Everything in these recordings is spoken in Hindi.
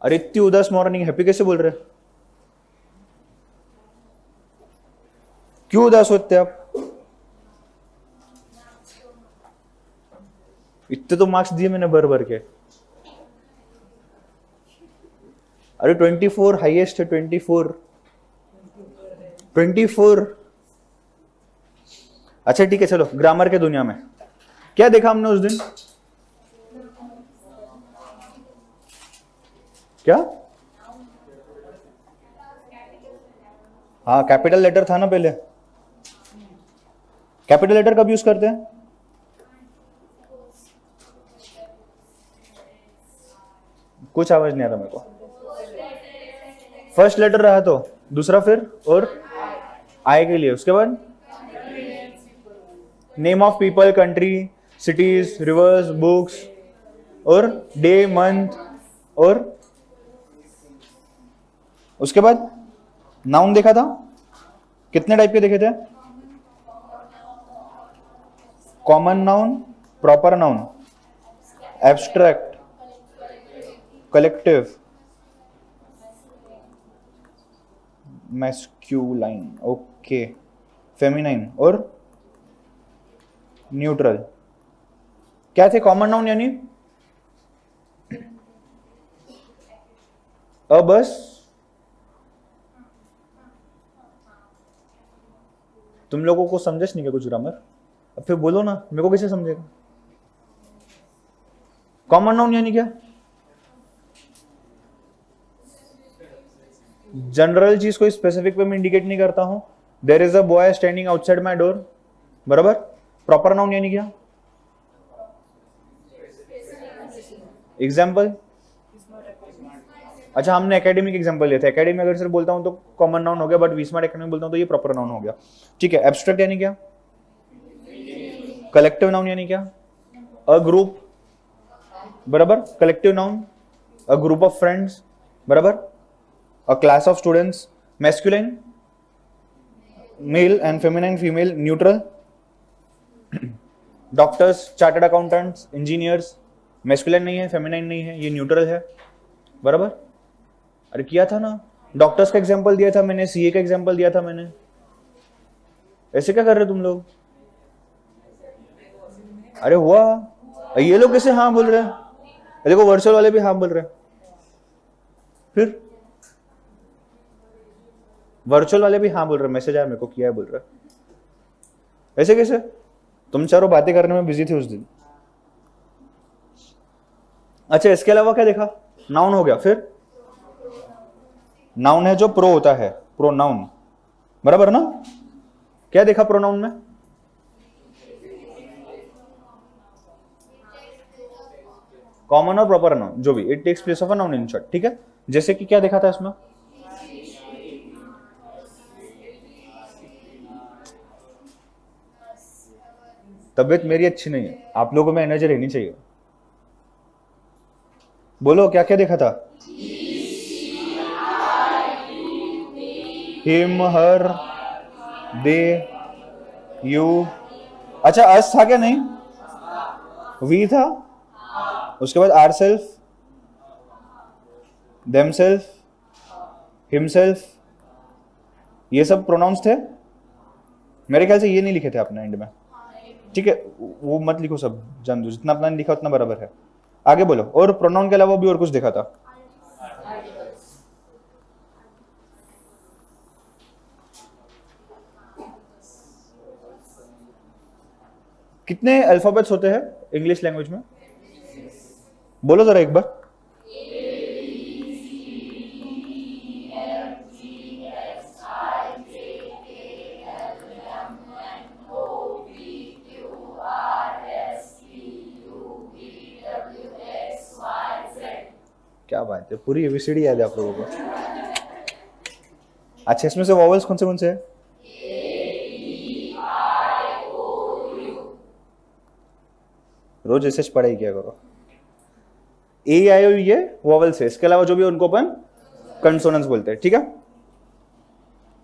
अरे इतनी उदास मॉर्निंग, हैप्पी कैसे बोल रहे? क्यों उदास होते आप? इतने तो मार्क्स दिए मैंने भर भर के। अरे 24 हाईएस्ट है, 24। अच्छा ठीक है, चलो ग्रामर के दुनिया में क्या देखा हमने उस दिन? क्या? हाँ, कैपिटल लेटर था ना पहले। कैपिटल लेटर कब यूज करते हैं? कुछ आवाज नहीं आ रहा मेरे को। फर्स्ट लेटर रहा तो दूसरा फिर और आई के लिए, उसके बाद name of people, country, cities, reverse, books और डे, मंथ और उसके बाद नाउन देखा था। कितने टाइप के देखे थे? Common noun, proper noun, abstract, collective, masculine, okay, feminine और न्यूट्रल। क्या थे कॉमन नाउन? यानी बस तुम लोगों को समझे नहीं क्या कुछ ग्रामर? अब फिर बोलो ना, मेरे को कैसे समझेगा? कॉमन नाउन यानी क्या? जनरल चीज को स्पेसिफिक पे मैं इंडिकेट नहीं करता हूं। There is a boy standing outside my door, बराबर। प्रॉपर नाउन यानी क्या? एग्जाम्पल? अच्छा, हमने एकेडमिक एग्जाम्पल लिया था। एकेडमी अगर सिर्फ बोलता हूं तो कॉमन नाउन हो गया, बट वी स्मार्ट एकेडमी बोलता हूं तो ये प्रॉपर नाउन हो गया। ठीक है। एब्स्ट्रैक्ट यानी क्या? कलेक्टिव नाउन यानी क्या? अ ग्रुप, बराबर। Collective noun a group of friends, बराबर। A class of students, masculine male and feminine female, neutral. Doctors, chartered accountants, engineers, masculine नहीं है, फेमिनाइन नहीं है, ये न्यूट्रल है, बराबर। अरे किया था ना, डॉक्टर्स का एग्जांपल दिया था मैंने, सीए का एग्जांपल दिया था मैंने। ऐसे क्या कर रहे हो तुम लोग? अरे हुआ, ये लोग कैसे हाँ बोल रहे हैं? देखो वर्चुअल वाले भी हाँ बोल रहे हैं। फिर वर्चुअल वाले भी हाँ बोल रहे हैं, मैसेज आया मेरे को, किया है बोल रहे हैं। ऐसे कैसे? तुम चारों बातें करने में बिजी थे उस दिन। अच्छा, इसके अलावा क्या देखा? नाउन हो गया, फिर नाउन है जो प्रो होता है, प्रोनाउन, बराबर ना। क्या देखा प्रोनाउन में? कॉमन और प्रॉपर नाउन, जो भी, it takes place of a noun in short. ठीक है। जैसे कि क्या देखा था इसमें? तबीयत मेरी अच्छी नहीं है, आप लोगों में एनर्जी रहनी चाहिए। बोलो क्या क्या देखा था? Him, her, they, you. अच्छा, अस था क्या? नहीं, वी था। उसके बाद our self, them self, himself, ये सब प्रोनाउंस थे। मेरे ख्याल से ये नहीं लिखे थे आपने एंड में। ठीक है, वो मत लिखो, सब जान दो, जितना अपना लिखा उतना बराबर है। आगे बोलो। और प्रोनाउन के अलावा भी और कुछ देखा था? कितने अल्फाबेट्स होते हैं इंग्लिश लैंग्वेज में? बोलो जरा एक बार। क्या बात है, पूरी एबीसीडी याद है आप लोगों को। अच्छा, इसमें से वॉवल्स कौन से हैं? रोज ऐसे पढ़ाई किया करो। ए आई ओ ये वॉवल्स है, इसके अलावा जो भी उनको अपन कंसोनेंट्स बोलते हैं। ठीक है।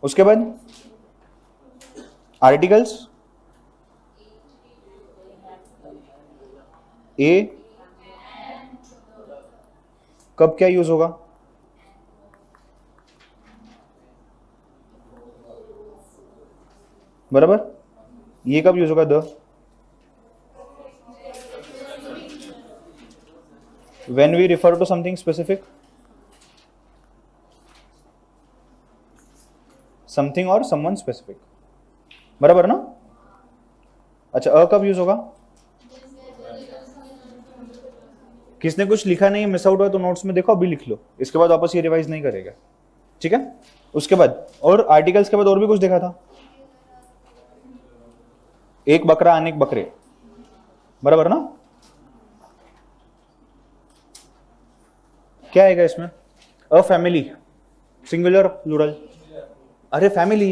उसके बाद आर्टिकल्स, ए, कब क्या यूज होगा? बराबर, ये कब यूज होगा? The when we refer to something specific, something और समवन स्पेसिफिक, बराबर ना? अच्छा, अ कब यूज होगा? किसने कुछ लिखा नहीं, मिस आउट हुआ तो नोट्स में देखो, अभी लिख लो, इसके बाद वापस ये रिवाइज नहीं करेगा, ठीक है? उसके बाद और आर्टिकल्स के बाद और भी कुछ देखा था, एक बकरा अनेक बकरे, बराबर ना? क्या आएगा इसमें? A family, singular plural? अरे फैमिली,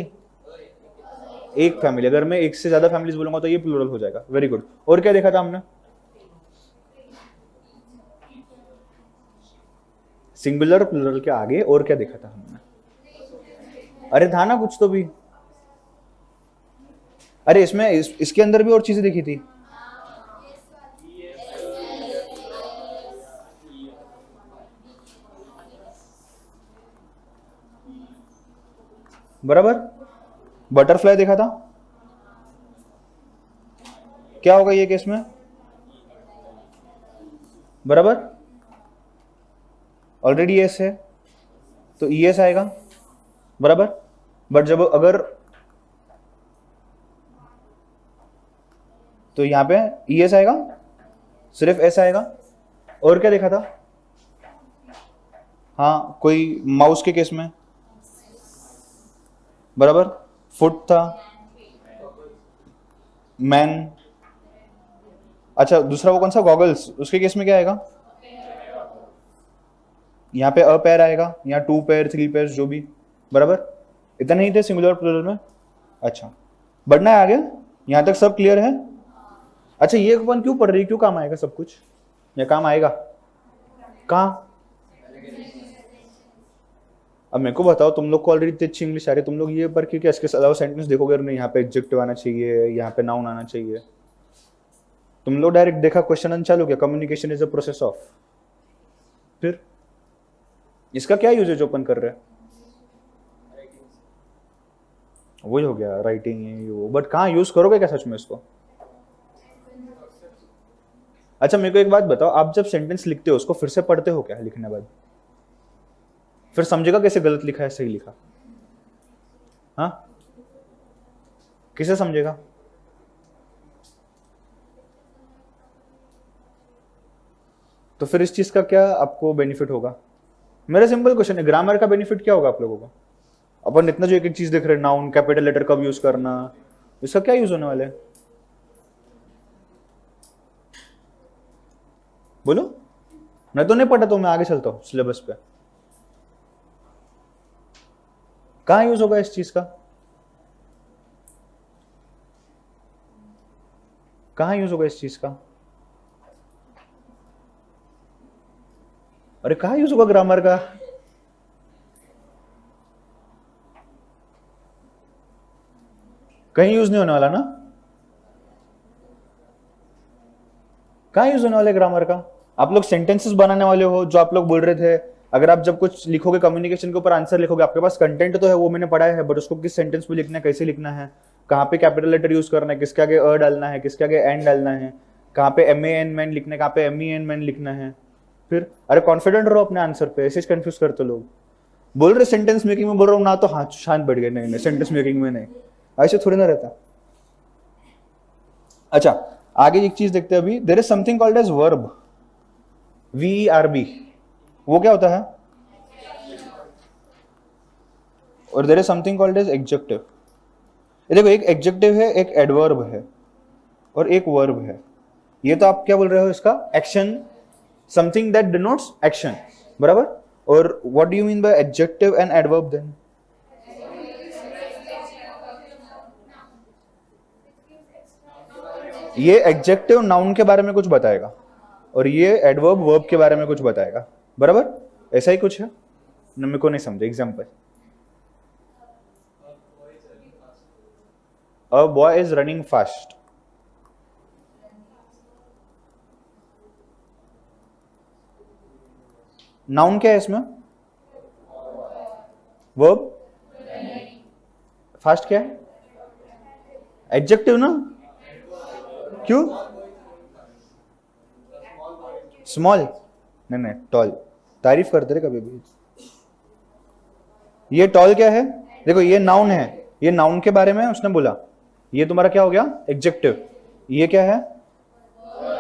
एक फैमिली, अगर मैं एक से ज्यादा फैमिलीज बोलूंगा तो ये प्लूरल हो जाएगा। Very good. और क्या देखा था हमने? सिंगुलर प्लूरल के आगे और क्या देखा था हमने? अरे था ना कुछ तो भी, अरे इसमें इसके अंदर भी और चीजें देखी थी। बराबर, बटरफ्लाई देखा था, क्या होगा ये केस में? बराबर, ऑलरेडी एस है तो ई एस आएगा, बराबर। बट जब अगर तो यहां पे ई एस आएगा, सिर्फ एस आएगा। और क्या देखा था? हाँ, कोई माउस के केस में, बराबर, फुट था, मैन। अच्छा, दूसरा वो कौन सा, गॉगल्स, उसके केस में क्या आएगा? यहाँ पे अ पैर आएगा, यहाँ टू पैर, थ्री पैर, जो भी, बराबर। इतना ही थे सिंगुलर प्लूरल में। अच्छा, बढ़ना है आगे, यहाँ तक सब क्लियर है? अच्छा, ये अपन क्यों पढ़ रही है, क्यों काम आएगा सब कुछ, या काम आएगा कहाँ? अब मेरे को बताओ, तुम लोग को ऑलरेडी इतनी अच्छी इंग्लिश आ रही है, तुम लोग ये पर क्योंकि इसके अलावा सेंटेंस देखोगे नहीं, यहाँ पे एडजेक्टिव आना चाहिए, यहाँ पे नाउन आना चाहिए। तुम लोग डायरेक्ट देखा क्वेश्चन चालू किया, communication is a process of, फिर इसका क्या यूजेज ओपन कर रहे हैं? वही हो गया, राइटिंग ये वो, बट कहाँ यूज करोगे क्या सच में इसको? अच्छा, मेरे को एक बात बताओ, आप जब सेंटेंस लिखते हो उसको फिर से पढ़ते हो क्या लिखने बाद? फिर समझेगा कैसे गलत लिखा है सही लिखा? हाँ, किसे समझेगा? तो फिर इस चीज का क्या आपको बेनिफिट होगा? मेरा सिंपल क्वेश्चन है, ग्रामर का बेनिफिट क्या होगा आप लोगों को? अपन इतना जो एक एक चीज देख रहे हैं, नाउन कैपिटल लेटर कब यूज करना, इसका क्या यूज होने वाला है? बोलो। मैं तो नहीं पढ़ा, तो मैं आगे चलता हूँ सिलेबस पे। कहाँ यूज होगा इस चीज का? कहाँ यूज होगा इस चीज का? अरे कहाँ यूज होगा ग्रामर का? कहीं यूज नहीं होने वाला ना? कहाँ यूज होने वाला है ग्रामर का? आप लोग सेंटेंसेस बनाने वाले हो, जो आप लोग बोल रहे थे, अगर आप जब कुछ लिखोगे कम्युनिकेशन के ऊपर आंसर लिखोगे, आपके पास कंटेंट तो है, वो मैंने पढ़ा है, बट उसको किस सेंटेंस में लिखना है, कैसे लिखना है, कहाँ पे कैपिटल लेटर यूज करना है, किसके आगे अ डालना है, किसके आगे एन डालना है, कहाँ पे एम ए एन मैन लिखना है, कहाँ पे एम ई एन मैन लिखना है। फिर अरे कॉन्फिडेंट रहो अपने आंसर पे, ऐसे कंफ्यूज करते लोग। बोल रहे सेंटेंस मेकिंग में बोल रहा हूँ ना, तो हाथ शांत बैठ गए, नहीं नहीं सेंटेंस मेकिंग में नहीं, ऐसे थोड़ी ना रहता। अच्छा, आगे एक चीज देखते हैं अभी, there is something called as verb, VERB, वो क्या होता है? और there is something called as adjective. ये देखो, एक एडजेक्टिव है, एक एडवर्ब है, और एक वर्ब है। ये तो आप क्या बोल रहे हो इसका? Action, something that denotes action, बराबर। और what do you mean by adjective and adverb then? ये एडजेक्टिव नाउन के बारे में कुछ बताएगा, और ये एडवर्ब वर्ब के बारे में कुछ बताएगा, बराबर। ऐसा ही कुछ है ना, मेरे को नहीं समझे। Example, a boy is running fast. Noun क्या है इसमें? वर्ब। फास्ट क्या है? एडजेक्टिव ना? क्यों? स्मॉल? नहीं नहीं, टॉल। तारीफ करते रहे कभी भी। ये टॉल क्या है? देखो ये नाउन है, ये नाउन के बारे में उसने बोला, ये तुम्हारा क्या हो गया? एडजेक्टिव। ये क्या है?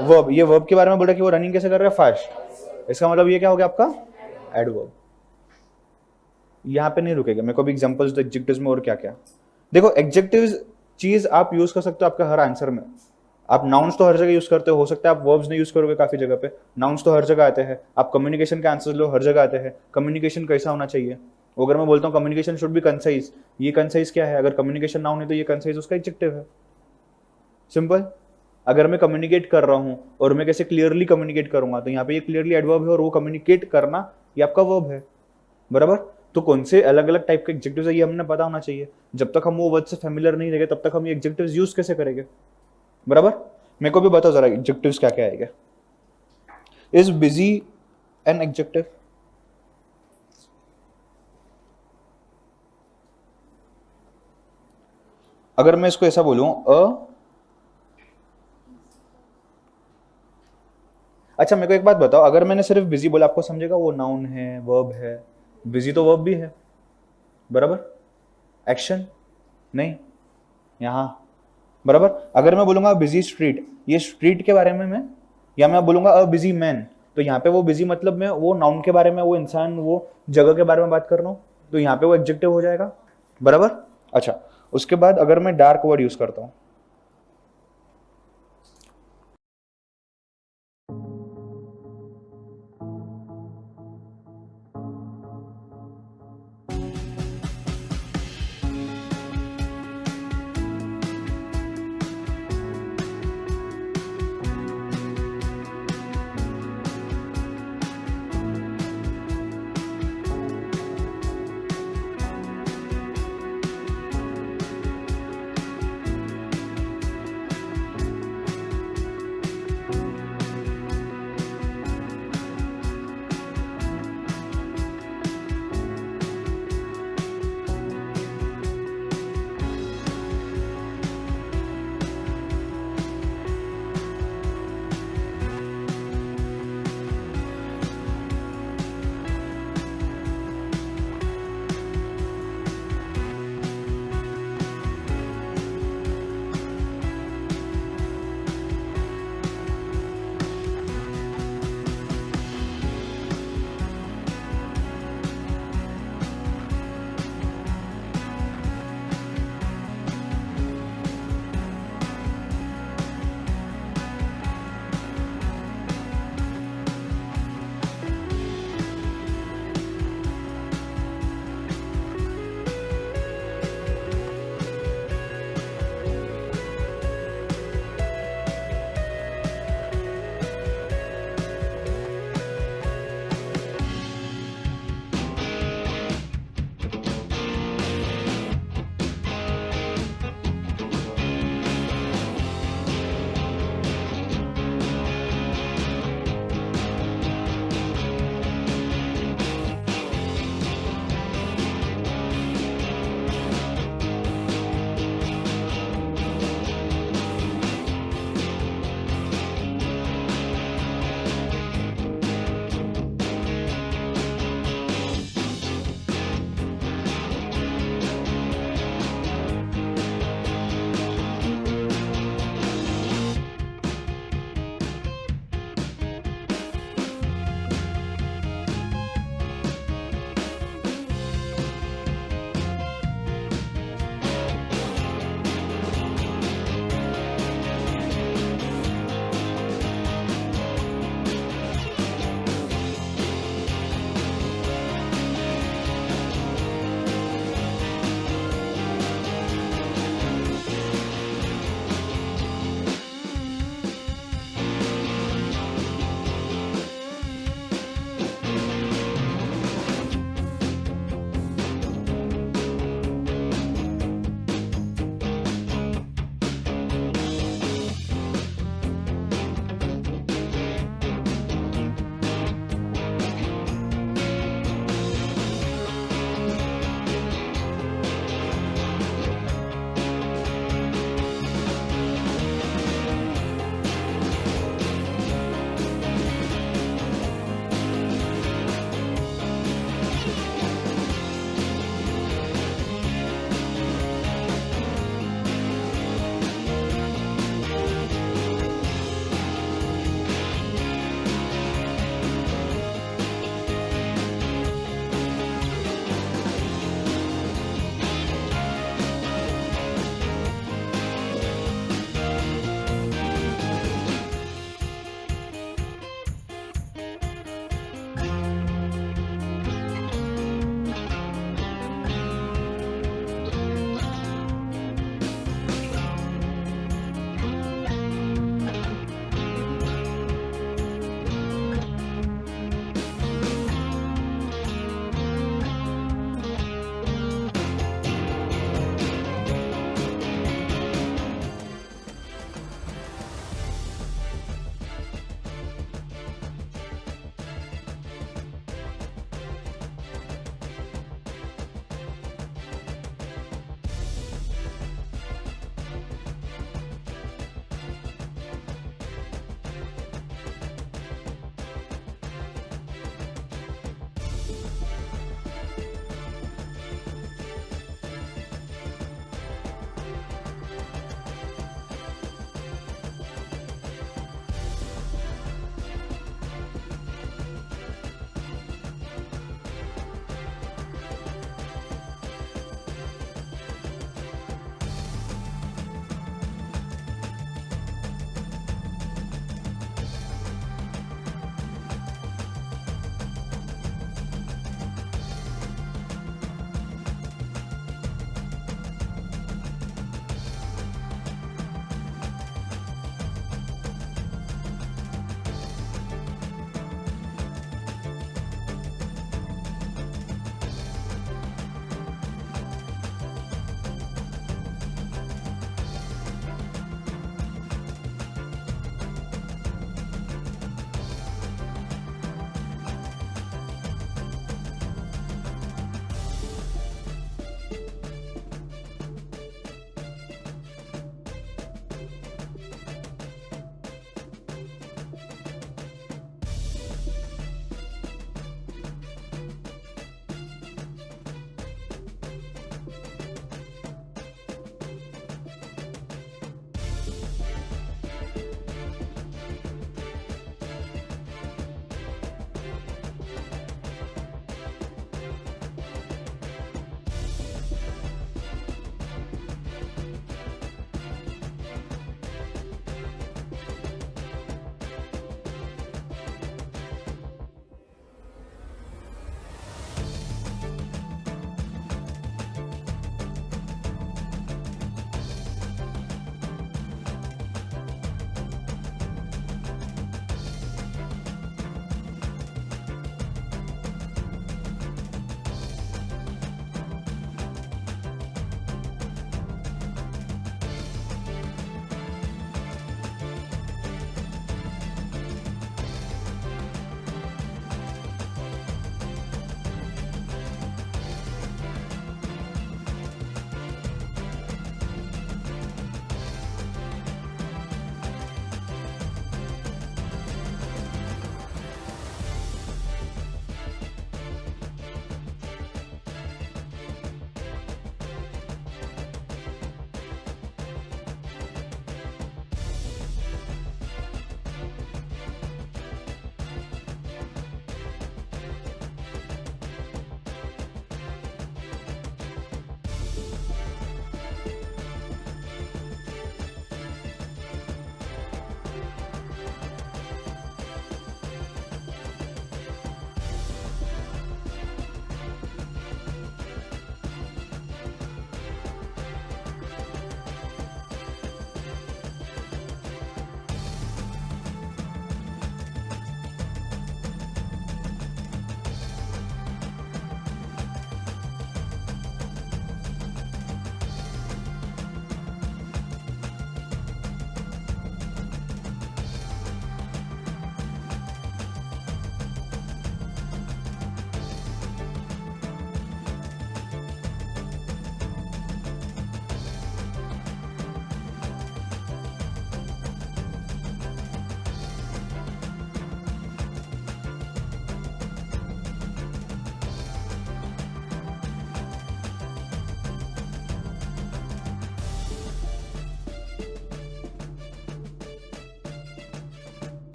वर्ब। ये वर्ब के बारे में बोला कि वो रनिंग कैसे कर रहा है? फास्ट। इसका मतलब ये क्या हो गया आपका? एडवर्ब। यहां पे नहीं रुकेगा, मेरे को भी एग्जांपल्स दो एडजेक्टिव्स में और क्या क्या। देखो एडजेक्टिव्स चीज आप यूज कर सकते हो आपका हर आंसर में। आप नाउन्स तो हर जगह यूज करते हो सकता है आप वर्ब्स नहीं यूज करोगे काफी जगह पे। नाउन्स तो हर जगह आते हैं। आप कम्युनिकेशन के आंसर लो, हर जगह आते हैं। कम्युनिकेशन कैसा होना चाहिए? अगर मैं बोलता हूँ कम्युनिकेशन शुड बी कंसाइज, ये कंसाइज क्या है? अगर कम्युनिकेशन नाउन है तो ये कंसाइज उसका एडजेक्टिव है। सिंपल। अगर मैं कम्युनिकेट कर रहा हूं और मैं कैसे क्लियरली कम्युनिकेट करूंगा, तो यहाँ पे ये क्लियरली एडवर्ब है और वो कम्युनिकेट करना ये आपका वर्ब है। बराबर। तो कौन से अलग अलग टाइप के एडजेक्टिव्स है ये हमने पता होना चाहिए। जब तक हम वो वर्ड से फेमिलियर नहीं रहेंगे तब तक हम ये एडजेक्टिव्स यूज कैसे करेंगे? बराबर। मेरे को भी बताओ जरा एडजेक्टिव्स क्या क्या आएगा। Is busy an adjective? अगर मैं इसको ऐसा बोलूं अच्छा मेरे को एक बात बताओ, अगर मैंने सिर्फ बिजी बोला आपको समझेगा वो नाउन है, वर्ब है? बिजी तो वर्ब भी है। बराबर। एक्शन नहीं यहां। बराबर। अगर मैं बोलूंगा बिजी स्ट्रीट, ये स्ट्रीट के बारे में मैं, या मैं बोलूंगा अ बिजी मैन, तो यहाँ पे वो बिजी मतलब मैं वो नाउन के बारे में, वो इंसान, वो जगह के बारे में बात कर रहा हूँ, तो यहाँ पे वो एडजेक्टिव हो जाएगा। बराबर। अच्छा उसके बाद अगर मैं डार्क वर्ड यूज करता हूं,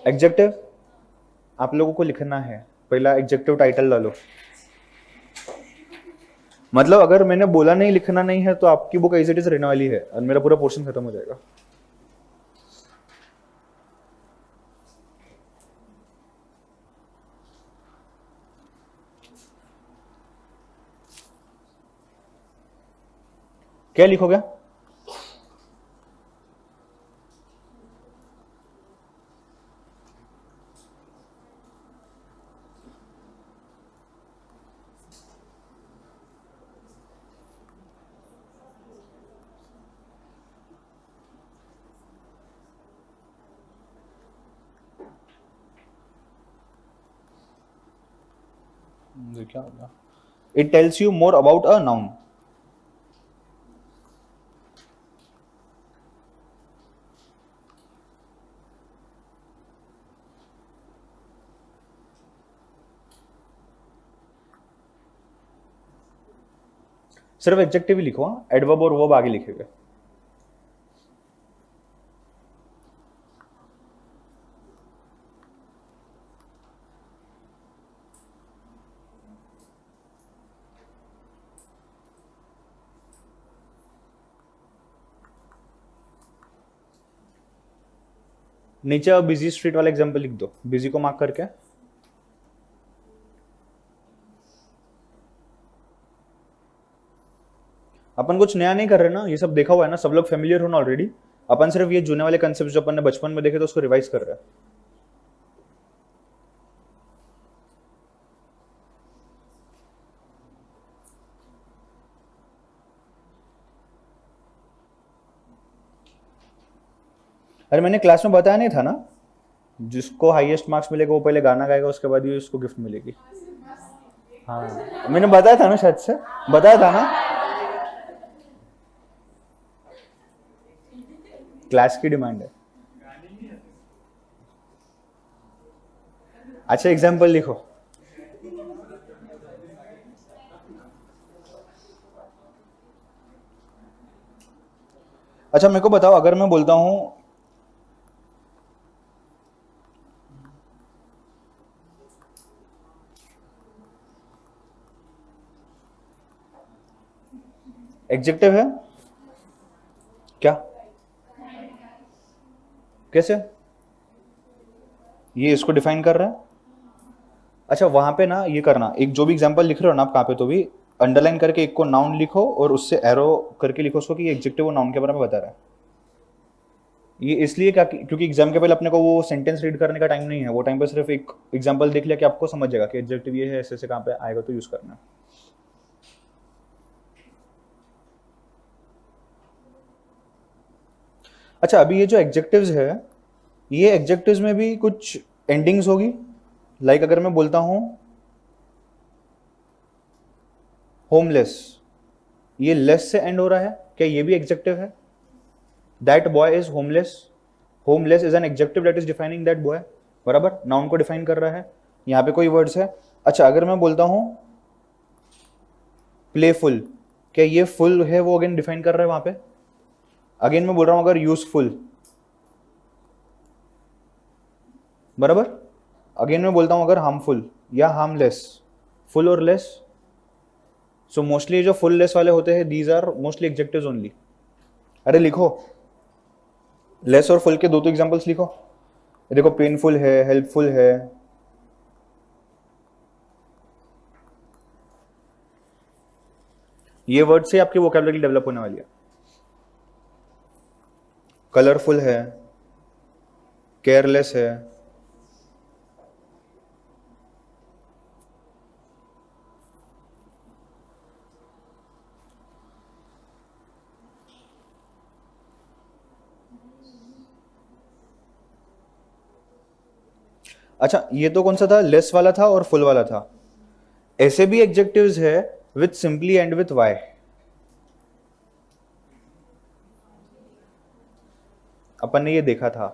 एडजेक्टिव आप लोगों को लिखना है, पहला एडजेक्टिव टाइटल डालो। मतलब अगर मैंने बोला नहीं लिखना नहीं है तो आपकी बुक एज इट इज रहने वाली है और मेरा पूरा पोर्शन खत्म हो जाएगा। क्या लिखोगे? क्या होगा? It tells you more about a noun. सिर्फ एडजेक्टिव ही लिखो, एडवर्ब और वर्ब आगे लिखेगा। नीचे बिजी स्ट्रीट वाला एग्जांपल लिख दो, बिजी को मार्क करके। अपन कुछ नया नहीं कर रहे ना, ये सब देखा हुआ है ना, सब लोग फेमिलियर हो ना ऑलरेडी। अपन सिर्फ ये जूने वाले कंसेप्ट जो अपन ने बचपन में देखे तो उसको रिवाइज कर रहे हैं। अरे मैंने क्लास में बताया नहीं था ना, जिसको हाईएस्ट मार्क्स मिलेगा वो पहले गाना गाएगा, उसके बाद ही उसको गिफ्ट मिलेगी। हाँ मैंने बताया था ना, शायद से बताया था ना, क्लास की डिमांड है। अच्छा एग्जाम्पल लिखो। अच्छा मेरे को बताओ, अगर मैं बोलता हूं एडजेक्टिव है क्या? कैसे? ये इसको डिफाइन कर रहा है। अच्छा वहां पे ना ये करना, एक जो भी एग्जांपल लिख रहे हो ना आप कहाँ पे, तो भी अंडरलाइन करके एक को नाउन लिखो और उससे एरो करके लिखो उसको कि ये एडजेक्टिव वो नाउन के बारे में बता रहा है। ये इसलिए क्या, क्योंकि एग्जाम के पहले अपने को वो सेंटेंस रीड करने का टाइम नहीं है, वो टाइम पे सिर्फ एक एग्जांपल देख लिया कि आपको समझ जाएगा कि एडजेक्टिव ये है, ऐसे ऐसे कहाँ पे आएगा तो यूज करना है। अच्छा अभी ये जो एडजेक्टिव्स है, ये एडजेक्टिव्स में भी कुछ एंडिंग्स होगी। लाइक अगर मैं बोलता हूं होमलेस, ये लेस से एंड हो रहा है, क्या ये भी एडजेक्टिव है? That boy is homeless, homeless is an adjective that is defining that boy, बराबर, नाउन को डिफाइन कर रहा है। यहां पे कोई वर्ड्स है। अच्छा अगर मैं बोलता हूं प्लेफुल, क्या ये फुल है वो अगेन डिफाइन कर रहा है वहां पे? अगेन मैं बोल रहा हूं अगर यूजफुल, बराबर। अगेन मैं बोलता हूं अगर हार्मफुल या हार्मलेस, फुल और लेस। सो मोस्टली जो फुल लेस वाले होते हैं these are mostly adjectives only. अरे लिखो, लेस और फुल के दो एग्जांपल्स लिखो। देखो पेनफुल है, हेल्पफुल है, ये वर्ड से आपकी वोकैबुलरी डेवलप होने वाली है। कलरफुल है, केयरलेस है, अच्छा ये तो कौन सा था, लेस वाला था और फुल वाला था। ऐसे भी एडजेक्टिव्स है with simply end with Y. अपन ने ये देखा था।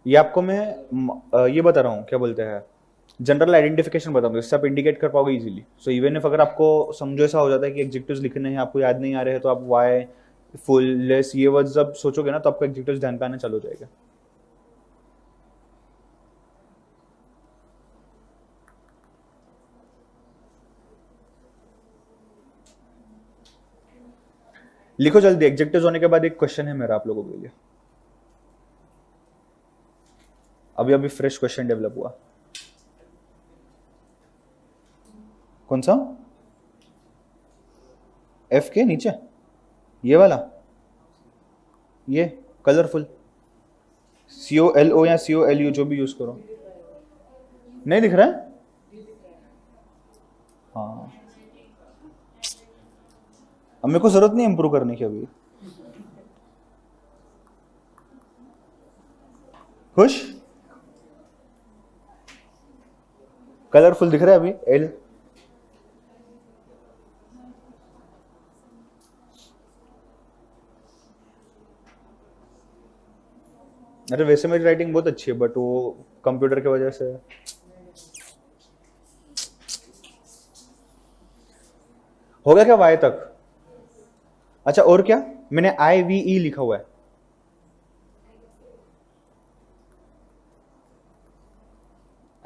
ये आपको मैं ये बता रहा हूं, क्या बोलते हैं, जनरल आइडेंटिफिकेशन बताऊंगा, इससे आप इंडिकेट कर पाओगे इजीली. सो इवन इफ अगर आपको समझो ऐसा हो जाता है कि एग्जेक्टिव्स लिखने हैं, आपको याद नहीं आ रहे हैं, तो आप वाई, फुल, लेस, ये वर्ड्स जब सोचोगे ना तो आपको एग्जेक्टिव्स ध्यान पे आना चालू हो जाएगा. लिखो जल्दी. एग्जेक्टिव्स होने के बाद एक क्वेश्चन है मेरा आप लोगों के लिए. अभी अभी फ्रेश क्वेश्चन डेवलप हुआ. कौन सा? एफ के नीचे ये वाला, ये कलरफुल, COLO या COLU जो भी यूज करो. नहीं दिख रहा है? हाँ, अब मेरे को जरूरत नहीं इंप्रूव करने की अभी. खुश? कलरफुल दिख रहा है अभी एल? अरे वैसे मेरी राइटिंग बहुत अच्छी है, बट वो कंप्यूटर की वजह से. हो गया क्या वाई तक? अच्छा, और क्या? मैंने IVE लिखा हुआ है.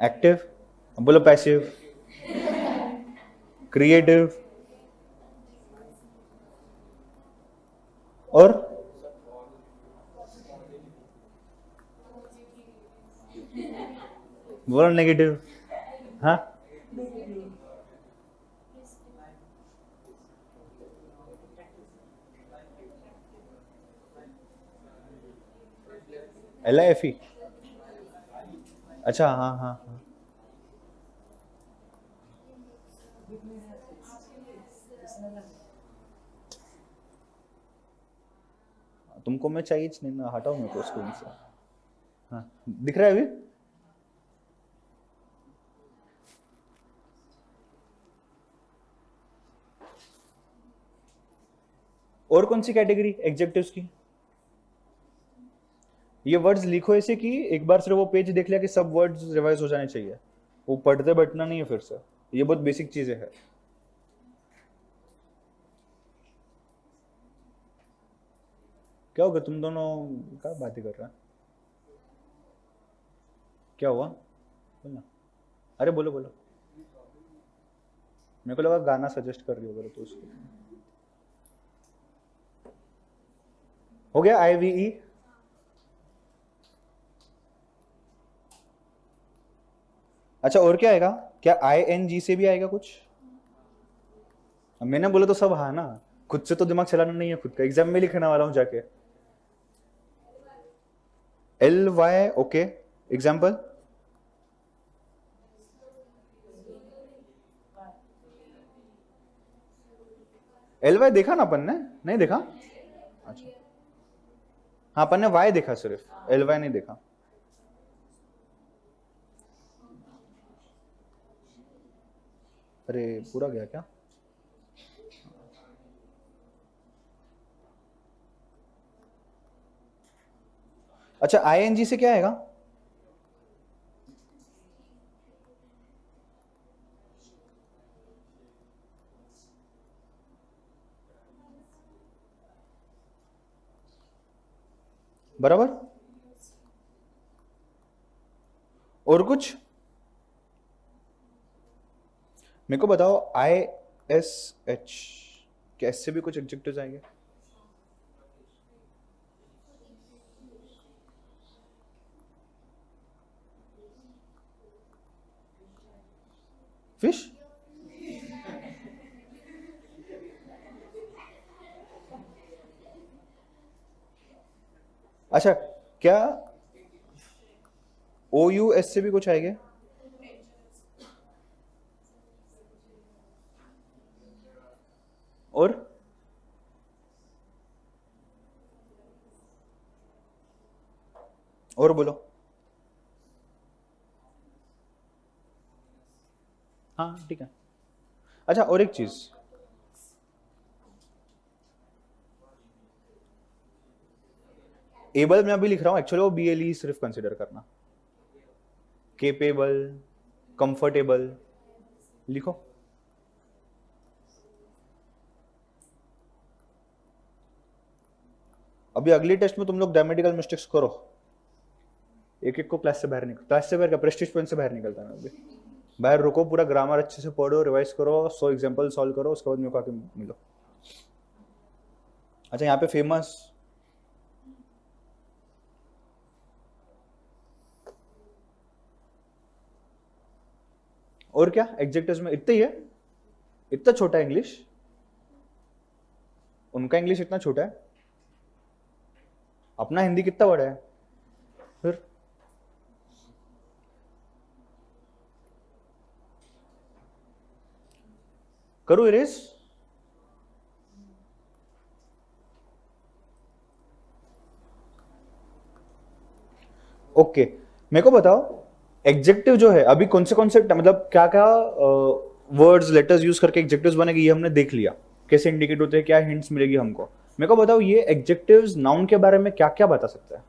एक्टिव बोलो, पैसिव, क्रिएटिव, और बोलो नेगेटिव. हाँ, LIFE. अच्छा, हाँ हाँ हाँ. तुमको मैं चाहिए नहीं ना, हटाओ मेरे को स्क्रीन से. हाँ, दिख रहा है अभी? और कौन सी कैटेगरी एग्जेक्टिव्स की? ये वर्ड्स लिखो ऐसे कि एक बार सिर्फ वो पेज देख लिया कि सब वर्ड्स रिवाइज हो जाने चाहिए. वो पढ़ते बैठना नहीं है फिर से. ये बहुत बेसिक चीजें है. क्या होगा? तुम दोनों क्या बातें कर रहा है? क्या हुआ? बोलना. अरे बोलो बोलो. मेरे को लगा गाना सजेस्ट कर रही हो तो उसको. हो गया IVE. अच्छा, और क्या आएगा? क्या ING से भी आएगा कुछ? मैंने बोला तो सब हाँ ना. खुद से तो दिमाग चलाना नहीं है खुद का. एग्जाम में लिखने वाला हूं जाके. LY. Okay, example. LY देखा ना अपन ने? नहीं देखा? अच्छा, हाँ अपन ने Y देखा, सिर्फ LY नहीं देखा. अरे पूरा गया क्या? अच्छा, ING से क्या आएगा? बराबर. और कुछ मेरे को बताओ. ISH, क्या इससे भी कुछ एडजेक्टिव्स आएंगे? फिश. अच्छा, क्या OUS से भी कुछ आएगा? और बोलो. हाँ ठीक है. अच्छा, और एक चीज. एबल मैं अभी लिख रहा हूं, एक्चुअली वो BLE सिर्फ कंसिडर करना. केपेबल, कंफर्टेबल, लिखो। अभी अगली टेस्ट में तुम लोग ग्रामेटिकल मिस्टेक्स करो, एक एक को क्लास से बाहर निकल, क्लास से बाहर का प्रेस्टीज पॉइंट से बाहर निकलता है अभी। बाहर रुको, पूरा ग्रामर अच्छे से पढ़ो, रिवाइज करो, 100 एग्जांपल सॉल्व करो, उसके बाद मेरे को आके मिलो। अच्छा, यहाँ पे फेमस और क्या एडजेक्टिव्स में इतना ही है, इतना छोटा है इंग्लिश, उनका इंग्लिश इतना छोटा है, अपना हिंदी कितना बड़ा है फिर। करो इरेज। ओके, मेरे को बताओ एग्जेक्टिव जो है अभी कौन से मतलब क्या क्या वर्ड्स लेटर्स यूज करके एग्जेक्टिव्स बनेगी, ये हमने देख लिया कैसे इंडिकेट होते हैं, क्या हिंट्स मिलेगी हमको। मेरे को बताओ ये एग्जेक्टिव्स नाउन के बारे में क्या क्या बता सकता है,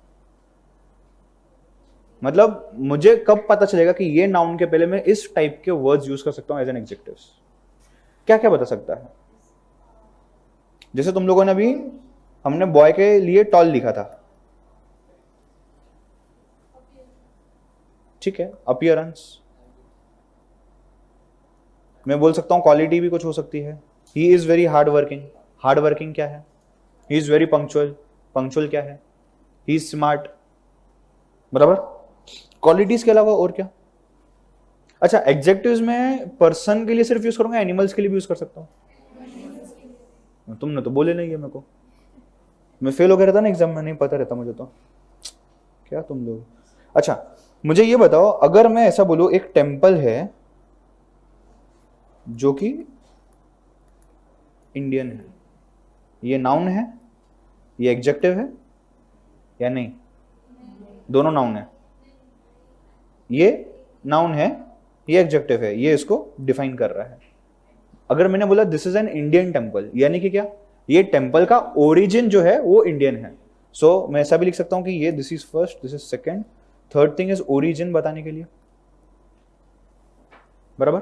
मतलब मुझे कब पता चलेगा कि ये नाउन के पहले मैं इस टाइप के वर्ड्स यूज कर सकता हूं एज एन एग्जेक्टिव्स, क्या क्या बता सकता है। जैसे तुम लोगों ने अभी, हमने बॉय के लिए टॉल लिखा था, ठीक है, अपीयरेंस। मैं बोल सकता हूं क्वालिटी भी कुछ हो सकती है, he is very hard working, hard working क्या है, he is very punctual, punctual क्या है, ही इज स्मार्ट, बराबर। क्वालिटीज के अलावा और क्या। अच्छा, एग्जेक्टिव्स में पर्सन के लिए सिर्फ यूज करूंगा, एनिमल्स के लिए भी यूज कर सकता हूं। तुमने तो बोले नहीं है मेरे को, मैं फेल हो गया रहता ना एग्जाम में, नहीं पता रहता मुझे तो, क्या तुम लोग। अच्छा, मुझे ये बताओ अगर मैं ऐसा बोलूं एक टेम्पल है जो कि इंडियन है, ये नाउन है, ये एग्जेक्टिव है या नहीं, दोनों नाउन है, ये नाउन है, ये एग्जेक्टिव है, ये इसको डिफाइन कर रहा है। अगर मैंने बोला this is an Indian temple, यानी कि क्या, ये टेम्पल का ओरिजिन जो है वो इंडियन है। सो मैं ऐसा भी लिख सकता हूं कि ये this is first, this is second, third thing is origin बताने के लिए, बराबर।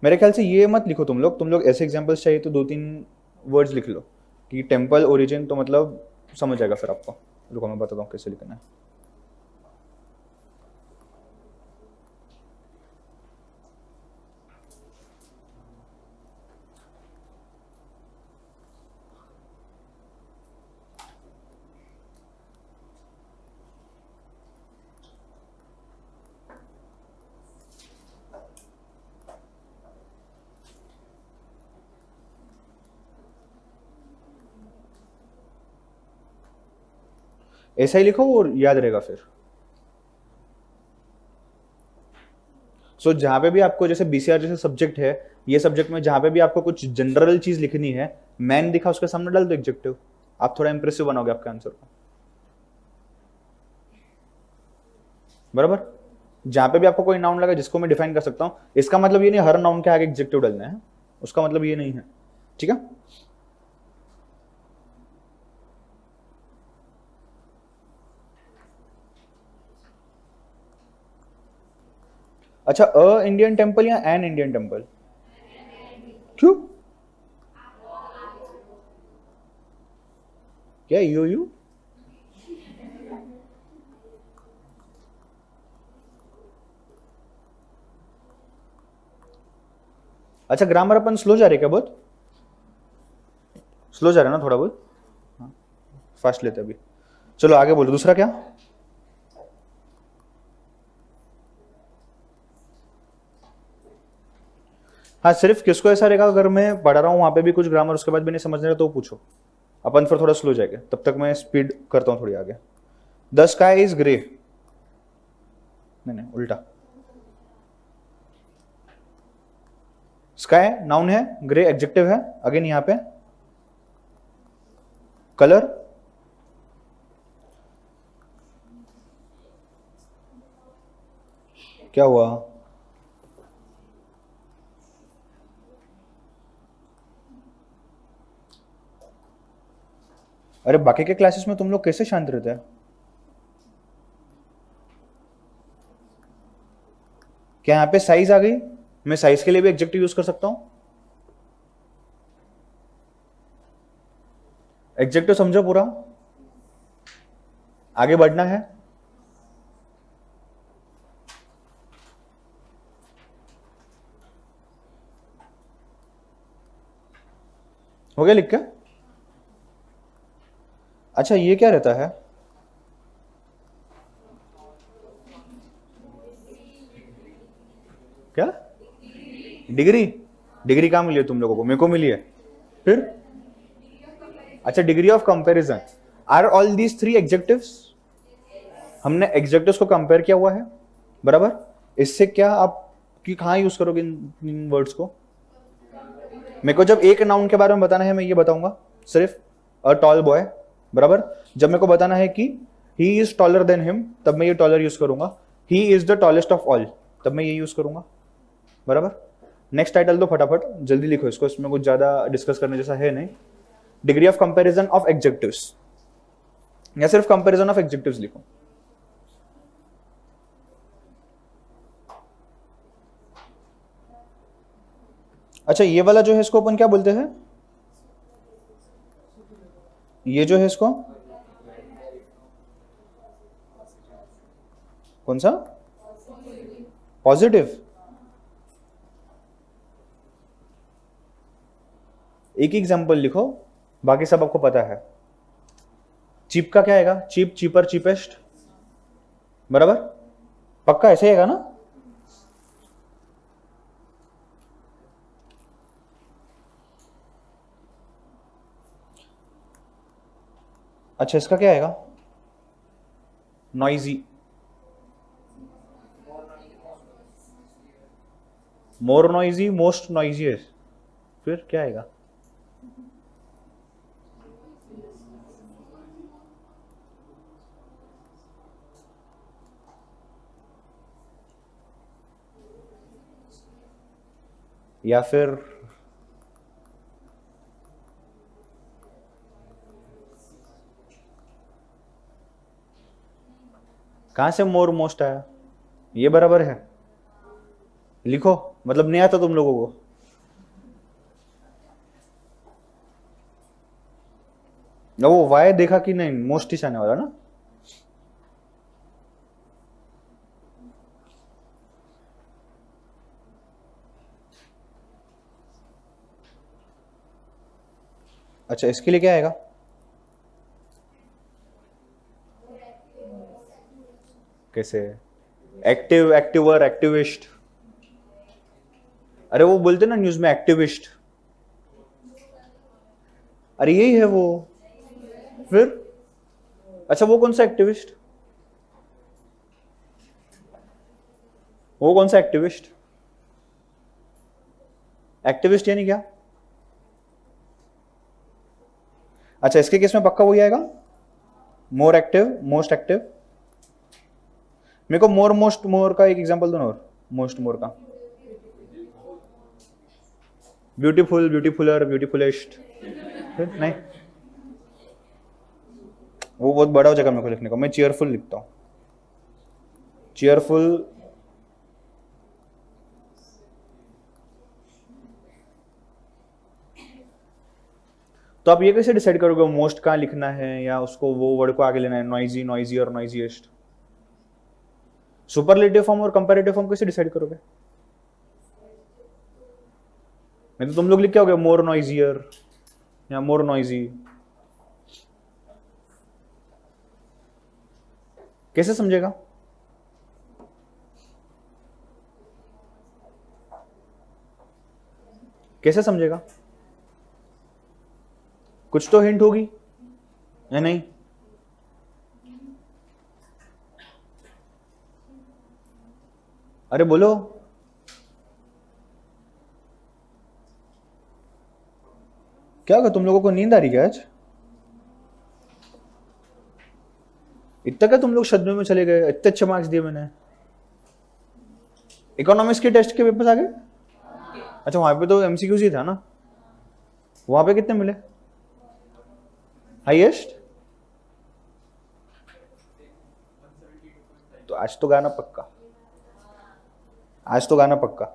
मेरे ख्याल से ये मत लिखो तुम लोग ऐसे एग्जांपल्स चाहिए तो 2-3 वर्ड्स लिख लो कि टेम्पल ओरिजिन, तो मतलब समझ जाएगा फिर आपको। रुको मैं बताता हूँ कैसे लिखना है। ऐसा ही लिखो और याद रहेगा फिर। सो जहां पे भी आपको, जैसे बीसीआर जैसे सब्जेक्ट है, ये सब्जेक्ट में जहां पे भी आपको कुछ जनरल चीज लिखनी है, मैन दिखा उसके सामने डाल दो एग्जेक्टिव, आप थोड़ा इंप्रेसिव बनाओगे आपके आंसर को, बराबर। जहां पे भी आपको कोई नाउन लगा जिसको मैं डिफाइन कर सकता हूं, इसका मतलब ये नहीं हर नाउन के आगे एग्जेक्टिव डालना है, उसका मतलब ये नहीं है, ठीक है। अच्छा, अ इंडियन टेम्पल या एन इंडियन टेम्पल, क्यों, क्या यू। अच्छा, ग्रामर अपन स्लो जा रहे क्या, बहुत स्लो जा रहे हैं ना थोड़ा बहुत, हाँ, फास्ट लेते अभी। चलो आगे बोलो, दूसरा क्या। हाँ, सिर्फ किसको ऐसा रहेगा अगर मैं पढ़ा रहा हूँ वहां पे भी कुछ ग्रामर उसके बाद भी नहीं समझ रहा तो पूछो, अपन फिर थोड़ा स्लो जाएगा, तब तक मैं स्पीड करता हूँ थोड़ी आगे। द स्काई इज ग्रे, नहीं नहीं उल्टा, स्काई नाउन है, ग्रे एडजेक्टिव है, अगेन यहां पे कलर, क्या हुआ, अरे बाकी के क्लासेस में तुम लोग कैसे शांत रहते हैं, क्या यहाँ पे साइज आ गई? मैं साइज के लिए भी एडजेक्टिव यूज कर सकता हूं। एडजेक्टिव समझो पूरा, आगे बढ़ना है। हो गया लिख के? अच्छा ये क्या रहता है? क्या? डिग्री? डिग्री कहाँ मिली है तुम लोगों को? मेरे को मिली है। फिर अच्छा, degree of comparison. Are all these three adjectives? हमने एडजेक्टिव्स को कंपेयर किया हुआ है, बराबर। इससे क्या आप कि कहाँ यूज करोगे इन वर्ड्स को? मेरे को जब एक नाउन के बारे में बताना है मैं ये बताऊंगा सिर्फ, अ टॉल बॉय, बराबर। जब मेरे को बताना है कि he is taller than him, तब मैं ये टॉलर यूज करूंगा। He is the tallest of all, तब मैं ये यूज करूंगा, बराबर। नेक्स्ट टाइटल दो फटाफट, जल्दी लिखो इसको, इसमें कुछ ज्यादा डिस्कस करने जैसा है नहीं। Degree of comparison of adjectives, या सिर्फ कंपैरिजन ऑफ एडजेक्टिव्स लिखो। अच्छा ये वाला जो है इसको अपन क्या बोलते हैं? ये जो है इसको कौन सा? पॉजिटिव। एक एग्जांपल लिखो, बाकी सब आपको पता है। चीप का क्या आएगा? चीप, चीपर, चीपेस्ट, बराबर। पक्का ऐसे ही आएगा ना? अच्छा इसका क्या आएगा? नॉइजी, मोर नॉइजी, मोस्ट नॉइजियस। फिर क्या आएगा? या फिर कहां से मोर मोस्ट आया? ये बराबर है, लिखो। मतलब नहीं आता तुम लोगों को? वो वाई देखा कि नहीं? मोस्ट ही आने वाला ना। अच्छा इसके लिए क्या आएगा? कैसे? Active, activer, activist. अरे वो बोलते ना न्यूज में एक्टिविस्ट, अरे यही है वो। फिर अच्छा वो कौन सा एक्टिविस्ट? वो कौन सा एक्टिविस्ट? एक्टिविस्ट यानी क्या? अच्छा इसके केस में पक्का वही आएगा, मोर एक्टिव, मोस्ट एक्टिव। मेरे को मोर, मोस्ट, मोर का एक एग्जांपल दो ना, और मोस्ट, मोर का। ब्यूटीफुल, ब्यूटीफुलर, ब्यूटीफुलेस्ट। नहीं, वो बहुत बड़ा हो जाएगा मेरे को लिखने को। मैं चीयरफुल लिखता हूं, चीयरफुल। तो आप ये कैसे डिसाइड करोगे मोस्ट कहाँ लिखना है, या उसको वो वर्ड को आगे लेना है? नॉइजी, नॉइजी और नॉइजीएस्ट। सुपरलेटिव फॉर्म और कंपैरेटिव फॉर्म कैसे डिसाइड करोगे? नहीं तो तुम लोग लिख क्या होगे, मोर नॉइजियर या मोर नॉइजी। कैसे समझेगा? कैसे समझेगा? कुछ तो हिंट होगी या नहीं? अरे बोलो। क्या होगा, तुम लोगों को नींद आ रही क्या आज? इतना क्या तुम लोग शब्दों में चले गए? इतने अच्छे मार्क्स दिए मैंने। इकोनॉमिक्स के टेस्ट के पेपर्स आ गए? अच्छा वहां पे तो एमसीक्यूज ही था ना। वहां पे कितने मिले हाईएस्ट? तो आज तो गाना पक्का। आज तो गाना पक्का।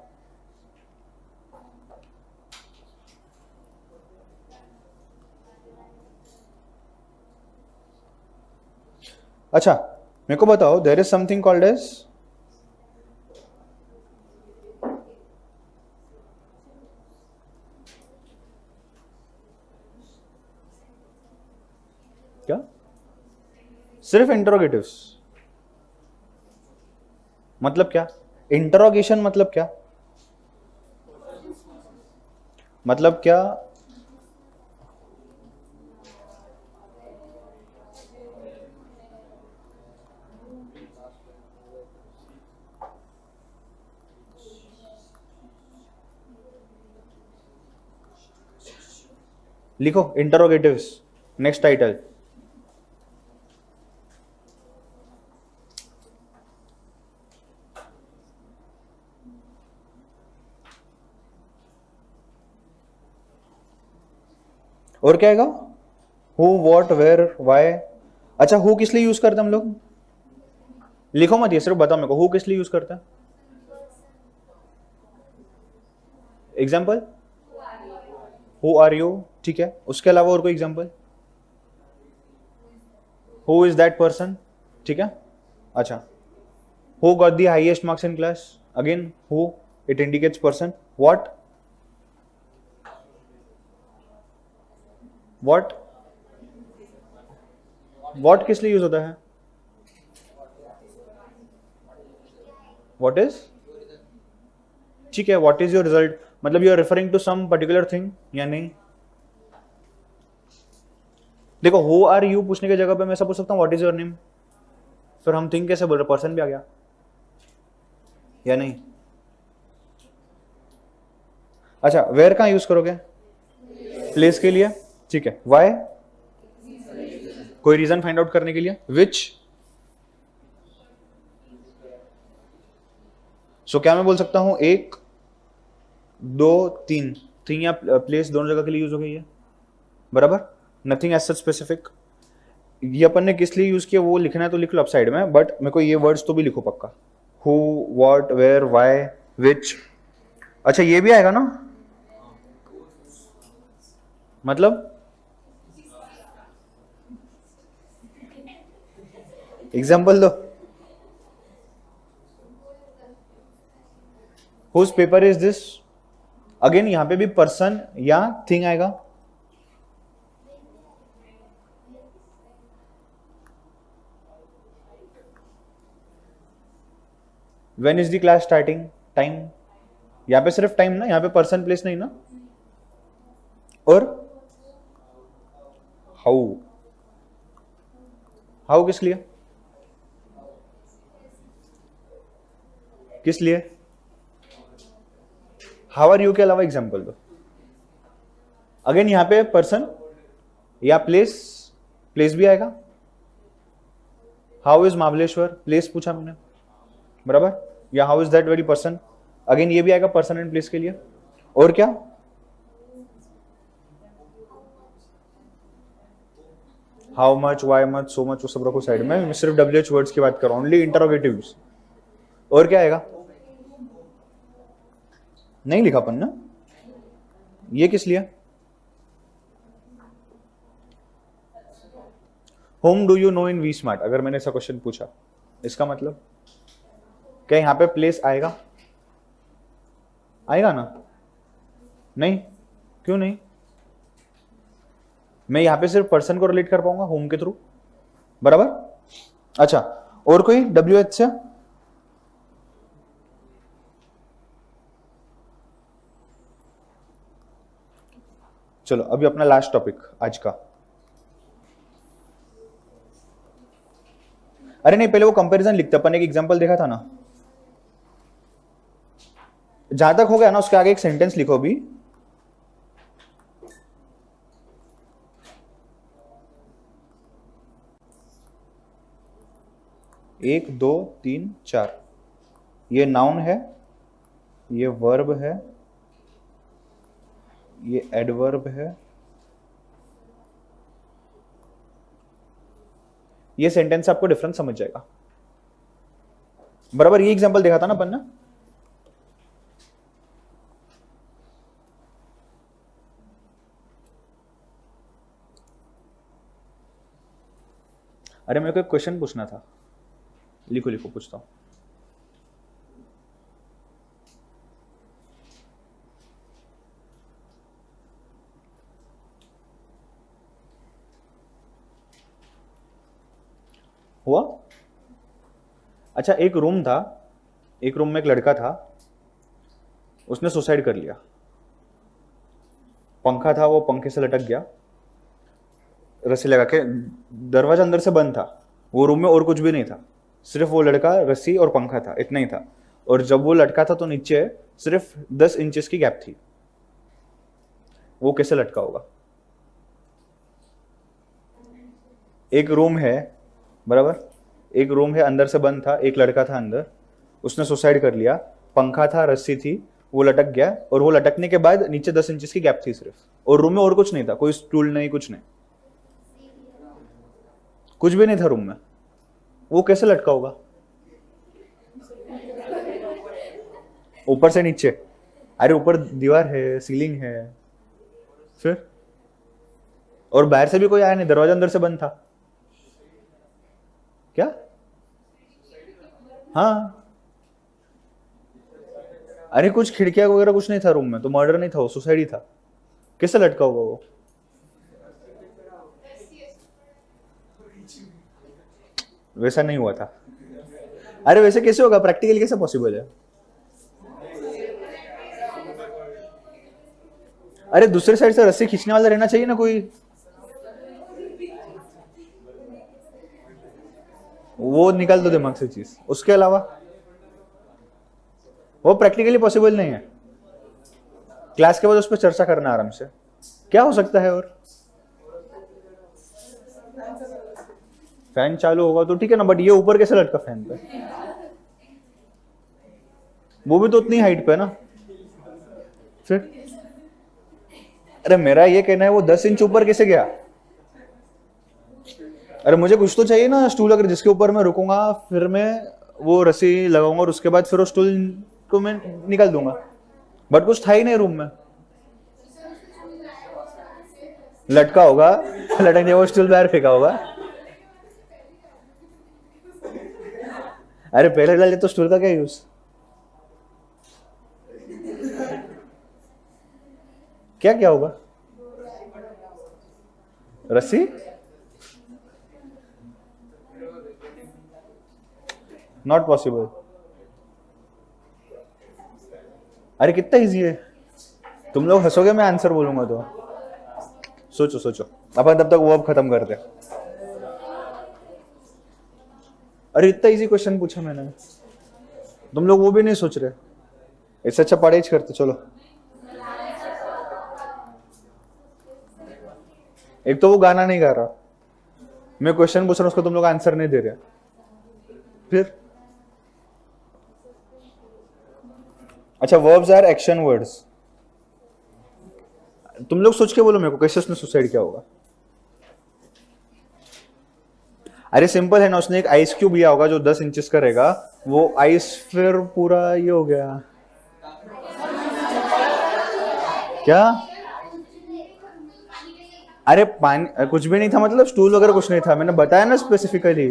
अच्छा मेरे को बताओ, there is something called as क्या? सिर्फ इंटरोगेटिव्स मतलब क्या? इंटरोगेशन मतलब क्या? मतलब क्या? लिखो इंटरोगेटिव्स, नेक्स्ट टाइटल। और क्या आएगा? Who, what, where, why. अच्छा हु किस लिए यूज करते हैं हम लोग? लिखो मत, ये सिर्फ बताओ मेरे को, हु किस लिए यूज करते हैं? एग्जाम्पल, हु आर यू, ठीक है। उसके अलावा और कोई example? Who is that person, ठीक है। अच्छा, who got the highest marks in class, again who, it indicates person. What, what, what किस लिए यूज होता है? व्हाट इज, ठीक है। व्हाट इज योर रिजल्ट, मतलब you are referring to some particular thing या नहीं? देखो हु आर यू पूछने की जगह पे मैं ऐसा पूछ सकता हूँ व्हाट इज योर नेम, फिर हम थिंग कैसे बोल रहे, पर्सन भी आ गया या नहीं? अच्छा वेयर कहाँ यूज करोगे? प्लेस के लिए, ठीक है। वाई, कोई रीजन फाइंड आउट करने के लिए। विच, सो क्या मैं बोल सकता हूं एक, दो, तीन, थिंग या प्लेस दोनों जगह के लिए यूज हो गई है, बराबर। Nothing as such specific. ये अपन ने किस लिए यूज किया वो लिखना है तो लिख लो अप साइड में, बट मेरे को ये वर्ड्स तो भी लिखो पक्का। Who, what, where, why, which. अच्छा ये भी आएगा ना, मतलब एग्जाम्पल दो। Whose paper is this, again यहां पे भी पर्सन या थिंग आएगा। When is the class starting, time, यहां पे सिर्फ टाइम ना, यहां पे पर्सन प्लेस नहीं ना। और हाउ, हाउ किस लिए, किस लिए? हाउ आर यू के अलावा एग्जाम्पल दो। अगेन यहां पे पर्सन या प्लेस, प्लेस भी आएगा। हाउ इज महाबलेश्वर, प्लेस पूछा मैंने, बराबर। या how is that very person, again ये भी आएगा पर्सन एंड प्लेस के लिए। और क्या? How much, why much, so much, वो सब रखो साइड में, मैं सिर्फ WH वर्ड्स की बात कर रहा हूं, ओनली इंटरोगेटिव्स। और क्या आएगा? नहीं लिखा अपन ना, ये किस लिए? Whom do you know in we smart, अगर मैंने ऐसा क्वेश्चन पूछा, इसका मतलब क्या यहां पे प्लेस आएगा? आएगा ना? नहीं, क्यों नहीं? मैं यहां पे सिर्फ पर्सन को रिलेट कर पाऊंगा होम के थ्रू, बराबर। अच्छा और कोई WH से? चलो अभी अपना लास्ट टॉपिक आज का। अरे नहीं पहले वो कंपैरिजन लिखते, अपन एक एग्जांपल देखा था ना, जहां तक हो गया ना उसके आगे एक सेंटेंस लिखो भी। एक, दो, तीन, चार, ये नाउन है, ये वर्ब है, ये एडवर्ब है, ये सेंटेंस आपको डिफरेंस समझ जाएगा, बराबर। ये एग्जांपल देखा था ना अपन ने, अरे मेरे को एक क्वेश्चन पूछना था, लिखो लिखो पूछता हूँ। हुआ? अच्छा, एक रूम था, एक रूम में एक लड़का था, उसने सुसाइड कर लिया। पंखा था, वो पंखे से लटक गया रस्सी लगा के। दरवाजा अंदर से बंद था, वो रूम में और कुछ भी नहीं था, सिर्फ वो लड़का, रस्सी और पंखा था, इतना ही था। और जब वो लटका था तो नीचे सिर्फ 10 इंचेस की गैप थी। वो कैसे लटका होगा? एक रूम है, बराबर, एक रूम है, अंदर से बंद था, एक लड़का था अंदर, उसने सुसाइड कर लिया, पंखा था, रस्सी थी, वो लटक गया, और वो लटकने के बाद नीचे 10 इंचेस की गैप थी सिर्फ, और रूम में और कुछ नहीं था, कोई स्टूल नहीं, कुछ नहीं, कुछ भी नहीं था रूम में। वो कैसे लटका होगा? ऊपर से नीचे? अरे ऊपर दीवार है, सीलिंग है, फिर? और बाहर से भी कोई आया नहीं, दरवाजा अंदर से बंद था। क्या? हाँ, अरे कुछ खिड़कियां वगैरह कुछ नहीं था रूम में, तो मर्डर नहीं था, वो सुसाइड ही था। कैसे लटका होगा वो? वैसा नहीं हुआ था। अरे वैसे कैसे होगा, प्रैक्टिकली कैसे पॉसिबल है? अरे दूसरे साइड से रस्सी खींचने वाला रहना चाहिए ना कोई। वो निकाल दो दिमाग से चीज, उसके अलावा वो प्रैक्टिकली पॉसिबल नहीं है। क्लास के बाद उस पर चर्चा करना आराम से। क्या हो सकता है? और फैन चालू होगा तो ठीक है ना, बट ये ऊपर कैसे लटका फैन पे? वो भी तो उतनी हाइट पे है ना, फिर? अरे मेरा ये कहना है वो 10 इंच ऊपर कैसे गया? अरे मुझे कुछ तो चाहिए ना, स्टूल अगर जिसके ऊपर मैं रुकूंगा, फिर मैं वो रस्सी लगाऊंगा और उसके बाद फिर वो स्टूल को मैं निकाल दूंगा, बट कुछ था ही नहीं रूम में। लटका होगा, लटकने वो स्टूल बाहर फेंका होगा। अरे पहले डाले तो स्टूल का क्या यूज? क्या क्या होगा? रस्सी? Not possible. अरे कितना इजी है, तुम लोग हंसोगे मैं आंसर बोलूंगा तो। सोचो सोचो, अपन तब तक वो अब खत्म करते। अरे इतना इजी क्वेश्चन पूछा मैंने, तुम लोग वो भी नहीं सोच रहे। इससे अच्छा पढ़ाई करते। चलो, एक तो वो गाना नहीं गा रहा, मैं क्वेश्चन पूछ रहा हूं, उसको तुम लोग आंसर नहीं दे रहे, फिर? अच्छा, वर्ब्स आर एक्शन वर्ड्स। तुम लोग सोच के बोलो मेरे को, कैसे उसने सुसाइड किया होगा? अरे सिंपल है ना, उसने एक आइस क्यूब लिया होगा जो 10 इंचेस का रहेगा, वो आइस फिर पूरा ये हो गया। क्या? अरे पानी कुछ भी नहीं था, मतलब स्टूल वगैरह कुछ नहीं था, मैंने बताया ना स्पेसिफिकली।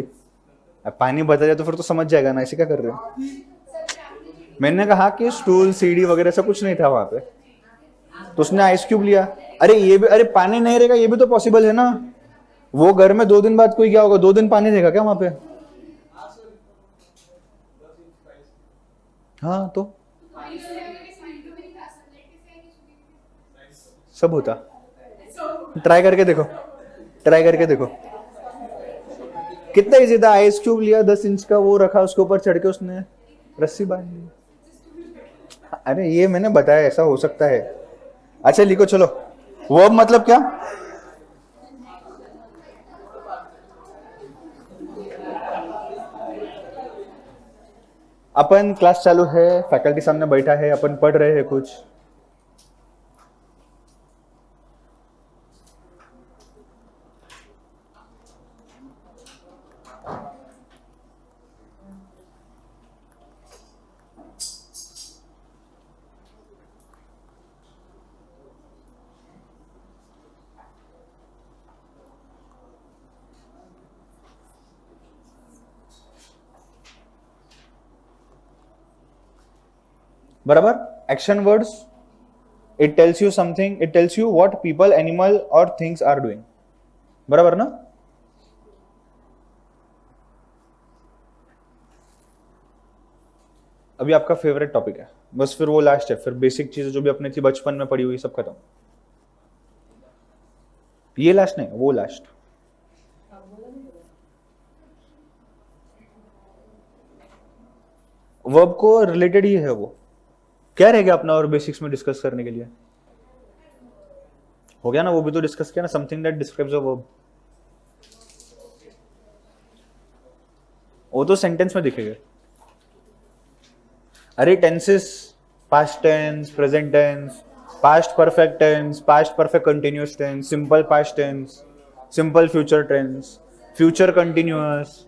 अब पानी बता दिया तो फिर तो समझ जाएगा ना, ऐसे क्या कर रहे हो? मैंने कहा कि स्टूल, सीढ़ी वगैरह सब कुछ नहीं था वहां पे, तो उसने आइस क्यूब लिया। अरे ये भी, अरे पानी नहीं रहेगा ये भी तो पॉसिबल है ना। वो घर में 2 दिन बाद कोई क्या होगा, 2 दिन पानी देगा क्या वहां पे? हाँ तो सब होता। ट्राई करके देखो, ट्राई करके देखो, कितना इजी था। आइस क्यूब लिया 10 इंच का, वो रखा, उसके ऊपर चढ़ के उसने रस्सी बांध ली। अरे ये मैंने बताया ऐसा हो सकता है। अच्छा लिखो चलो, वर्ब मतलब क्या? अपन क्लास चालू है, फैकल्टी सामने बैठा है, अपन पढ़ रहे हैं कुछ। बराबर. Action words, it tells you something, it tells you what people, animal और थिंग्स आर डूइंग. बराबर ना. अभी आपका फेवरेट टॉपिक है, बस फिर वो लास्ट है, फिर बेसिक चीजें जो भी अपने थी बचपन में पढ़ी हुई सब खत्म. ये लास्ट नहीं, वो लास्ट. वर्ब को रिलेटेड ही है वो. क्या रह गया अपना और बेसिक्स में डिस्कस करने के लिए? हो गया ना, वो भी तो डिस्कस किया ना, something that describes a verb. वो तो सेंटेंस में दिखेगा. अरे tenses, past tense, present tense, past perfect tense, past perfect continuous tense, simple past tense, simple future tense, future continuous,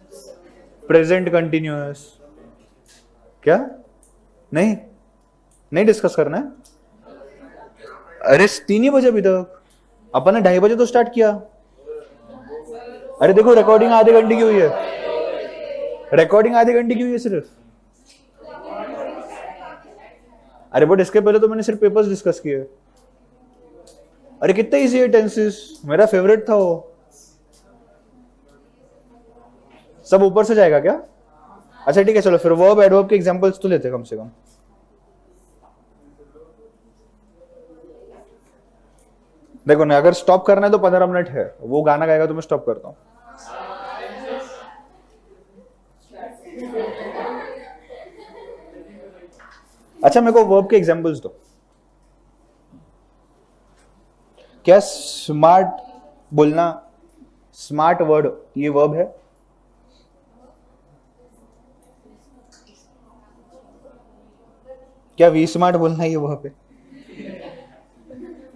present continuous. क्या नहीं, नहीं डिस्कस करना है? अरे 3 ही बजे अभी तक, अपन ने 2:30 बजे तो स्टार्ट किया. अरे देखो रिकॉर्डिंग आधे घंटे की हुई है, रिकॉर्डिंग आधे घंटे की हुई है सिर्फ. अरे बट इसके पहले तो मैंने सिर्फ पेपर्स डिस्कस किए. अरे कितना इजी है टेंसेस, मेरा फेवरेट था वो. सब ऊपर से जाएगा क्या? अच्छा ठीक है, चलो फिर वर्ब एडवर्ब के एग्जांपल्स तो लेते कम से कम. देखो ना, अगर स्टॉप करना है तो 15 मिनट है, वो गाना गाएगा तो मैं स्टॉप करता हूं. अच्छा मेरे को वर्ब के एग्जांपल्स दो. क्या स्मार्ट बोलना, स्मार्ट वर्ड, ये वर्ब है? क्या वी स्मार्ट बोलना ये वर्ब है?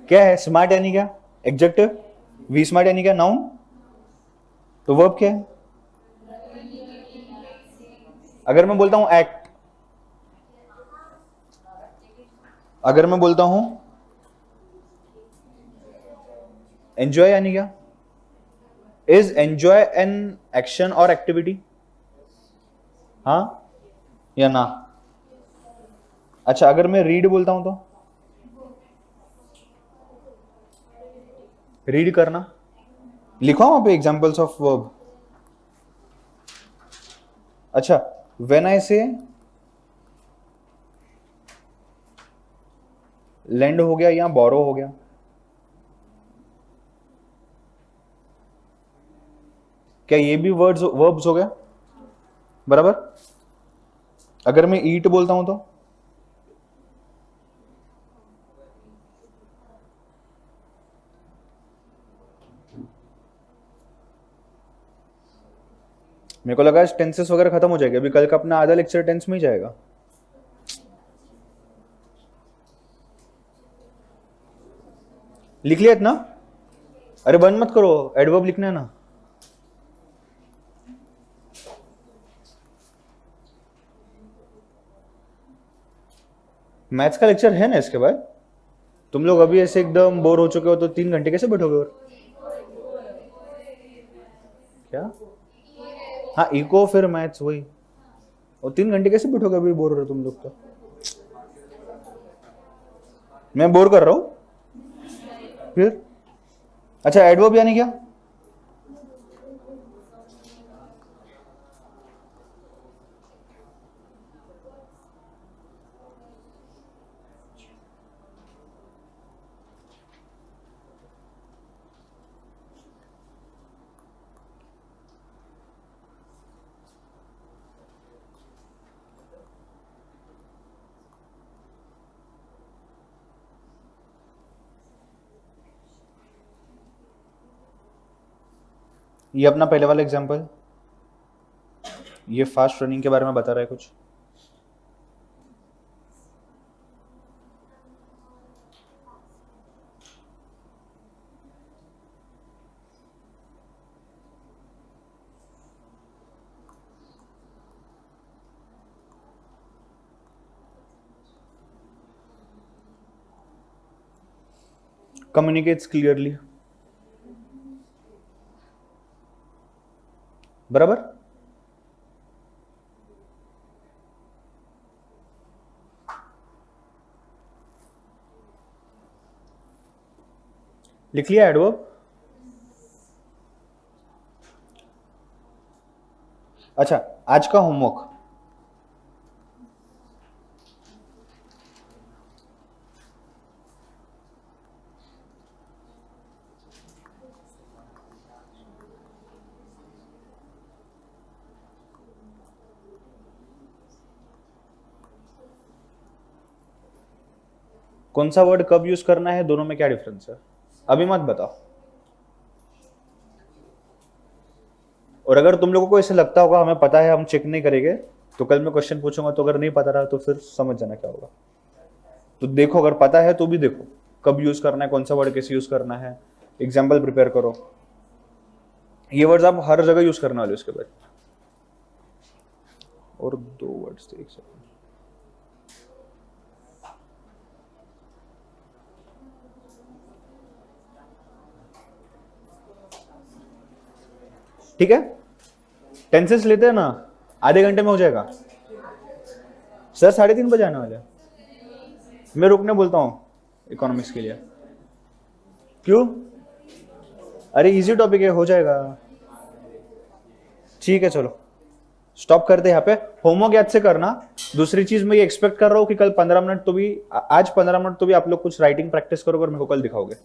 क्या है स्मार्ट यानी क्या? एडजेक्टिव. वी स्मार्ट यानी क्या? नाउन. तो वर्ब क्या है? अगर मैं बोलता हूं एक्ट, अगर मैं बोलता हूं एंजॉय यानी क्या? इज एंजॉय एन एक्शन और एक्टिविटी? हाँ या ना? अच्छा अगर मैं रीड बोलता हूं तो? रीड करना. लिखो वहां पे एग्जांपल्स ऑफ वर्ब. अच्छा व्हेन आई से लैंड हो गया या बोरो हो गया, क्या ये भी वर्ड्स वर्ब्स हो गया? बराबर. अगर मैं ईट बोलता हूं तो? मेरे को लगा टेंसेस वगैरह खत्म हो जाएगा, अभी कल का अपना आधा लेक्चर टेंस में ही जाएगा. लिख लिया इतना? अरे बंद मत करो, एडवर्ब लिखना है ना. मैथ्स का लेक्चर है ना इसके बाद. तुम लोग अभी ऐसे एकदम बोर हो चुके हो तो 3 घंटे कैसे बैठोगे और? क्या? हाँ इको फिर मैथ्स वही, और 3 घंटे कैसे बैठोगे अभी, बोर हो रहे तुम लोग तो. मैं बोर कर रहा हूं फिर? अच्छा एडवर्ब यानी क्या? ये अपना पहले वाला एग्जांपल, ये फास्ट रनिंग के बारे में बता रहा है कुछ. Communicates clearly. बराबर. लिख लिया एडवर्ब? अच्छा, आज का होमवर्क, कौन सा वर्ड कब यूज करना है, दोनों में क्या डिफरेंस है, अभी मत बताओ। और अगर तुम लोगों को ऐसे लगता होगा हमें पता है हम चेक नहीं करेंगे, तो कल मैं क्वेश्चन पूछूंगा तो अगर नहीं पता रहा तो फिर समझ जाना क्या होगा। तो देखो, अगर पता है तो भी देखो कब यूज करना है, कौन सा वर्ड कैसे यूज करना है, एग्जाम्पल प्रिपेयर करो। ये वर्ड्स आप हर जगह यूज करने वाले उसके बाद। और 2 वर्ड्स थे, एक सेकंड। ठीक है, टेंसेस लेते हैं ना, आधे घंटे में हो जाएगा। सर 3:30 बजे आने वाले हैं, मैं रुकने बोलता हूँ इकोनॉमिक्स के लिए। क्यों? अरे इजी टॉपिक है, हो जाएगा। ठीक है चलो स्टॉप करते यहाँ पे। होमवर्क याद से करना। दूसरी चीज मैं ये एक्सपेक्ट कर रहा हूँ कि कल 15 मिनट तो भी, आज 15 मिनट तो भी आप लोग कुछ राइटिंग प्रैक्टिस करोगे और मेरे को कल दिखाओगे।